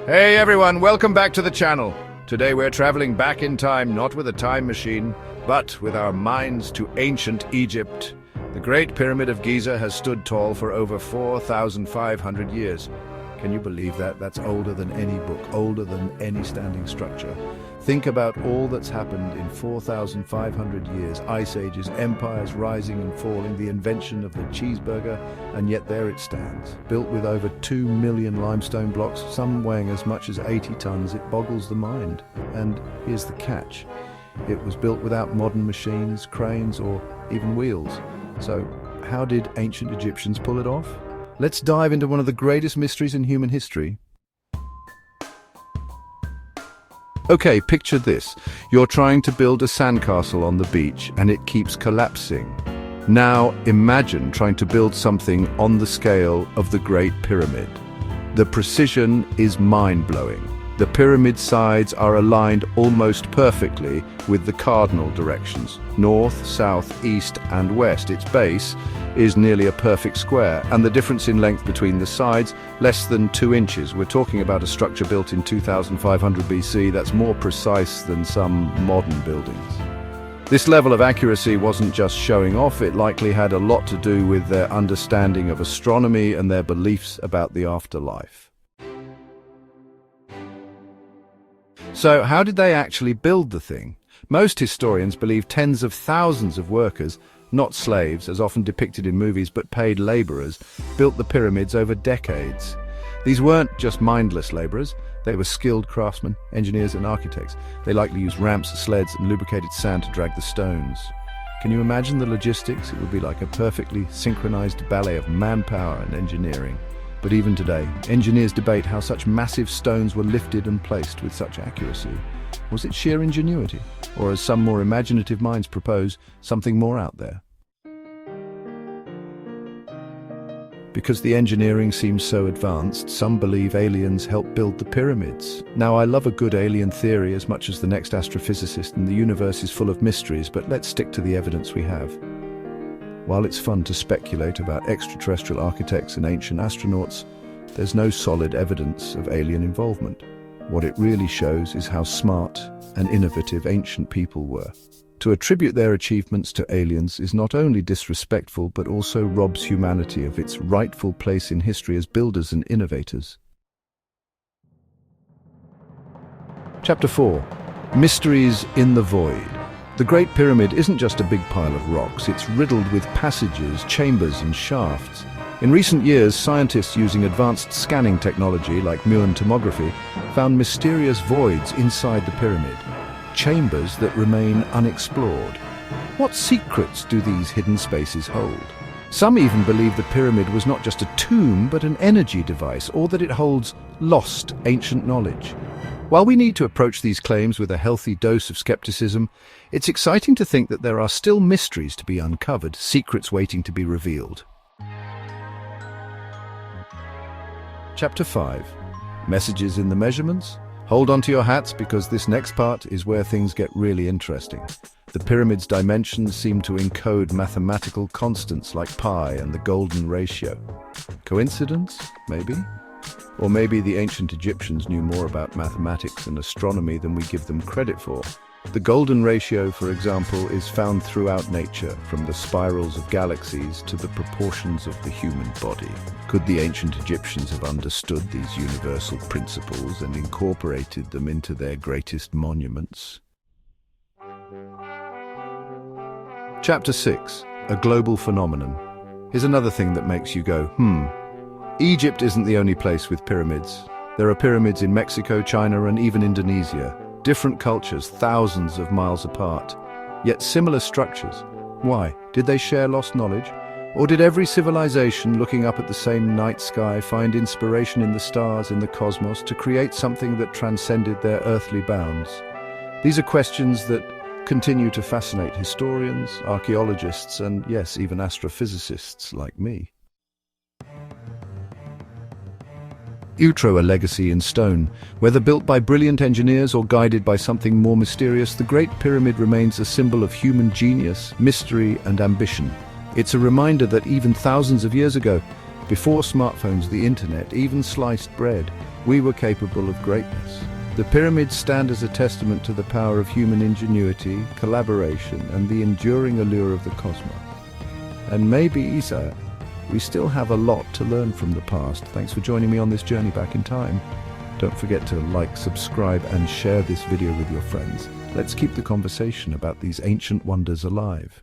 Hey everyone, welcome back to the channel. Today we're traveling back in time, not with a time machine, but with our minds to ancient Egypt. The Great Pyramid of Giza has stood tall for over 4,500 years. Can you believe that? That's older than any book, older than any standing structure. Think about all that's happened in 4,500 years. Ice ages, empires rising and falling, the invention of the cheeseburger, and yet there it stands. Built with over 2 million limestone blocks, some weighing as much as 80 tons, it boggles the mind. And here's the catch. It was built without modern machines, cranes, or even wheels. So how did ancient Egyptians pull it off? Let's dive into one of the greatest mysteries in human history. Okay, picture this. You're trying to build a sandcastle on the beach and it keeps collapsing. Now imagine trying to build something on the scale of the Great Pyramid. The precision is mind-blowing. The pyramid sides are aligned almost perfectly with the cardinal directions, north, south, east, and west. Its base is nearly a perfect square, and the difference in length between the sides, less than 2 inches. We're talking about a structure built in 2500 BC that's more precise than some modern buildings. This level of accuracy wasn't just showing off, it likely had a lot to do with their understanding of astronomy and their beliefs about the afterlife. So how did they actually build the thing? Most historians believe tens of thousands of workers, not slaves as often depicted in movies, but paid laborers, built the pyramids over decades. These weren't just mindless laborers, they were skilled craftsmen, engineers and architects. They likely used ramps, sleds and lubricated sand to drag the stones. Can you imagine the logistics? It would be like a perfectly synchronized ballet of manpower and engineering. But even today, engineers debate how such massive stones were lifted and placed with such accuracy. Was it sheer ingenuity? Or, as some more imaginative minds propose, something more out there? Because the engineering seems so advanced, some believe aliens helped build the pyramids. Now, I love a good alien theory as much as the next astrophysicist, and the universe is full of mysteries, but let's stick to the evidence we have. While it's fun to speculate about extraterrestrial architects and ancient astronauts, there's no solid evidence of alien involvement. What it really shows is how smart and innovative ancient people were. To attribute their achievements to aliens is not only disrespectful, but also robs humanity of its rightful place in history as builders and innovators. Chapter 4. Mysteries in the Void. The Great Pyramid isn't just a big pile of rocks, it's riddled with passages, chambers and shafts. In recent years, scientists using advanced scanning technology like Muon tomography found mysterious voids inside the pyramid, chambers that remain unexplored. What secrets do these hidden spaces hold? Some even believe the pyramid was not just a tomb, but an energy device, or that it holds lost ancient knowledge. While we need to approach these claims with a healthy dose of skepticism, it's exciting to think that there are still mysteries to be uncovered, secrets waiting to be revealed. Chapter 5. Messages in the measurements? Hold on to your hats because this next part is where things get really interesting. The pyramid's dimensions seem to encode mathematical constants like pi and the golden ratio. Coincidence? Maybe? Or maybe the ancient Egyptians knew more about mathematics and astronomy than we give them credit for. The golden ratio, for example, is found throughout nature, from the spirals of galaxies to the proportions of the human body. Could the ancient Egyptians have understood these universal principles and incorporated them into their greatest monuments? Chapter 6. A global phenomenon. Here's another thing that makes you go, Egypt isn't the only place with pyramids. There are pyramids in Mexico, China, and even Indonesia. Different cultures, thousands of miles apart, yet similar structures. Why? Did they share lost knowledge? Or did every civilization looking up at the same night sky find inspiration in the stars in the cosmos to create something that transcended their earthly bounds? These are questions that continue to fascinate historians, archaeologists, and yes, even astrophysicists like me. A legacy in stone. Whether built by brilliant engineers or guided by something more mysterious, the Great Pyramid remains a symbol of human genius, mystery, and ambition. It's a reminder that even thousands of years ago, before smartphones, the internet, even sliced bread, we were capable of greatness. The pyramids stand as a testament to the power of human ingenuity, collaboration, and the enduring allure of the cosmos. And maybe, Isa, we still have a lot to learn from the past. Thanks for joining me on this journey back in time. Don't forget to like, subscribe, and share this video with your friends. Let's keep the conversation about these ancient wonders alive.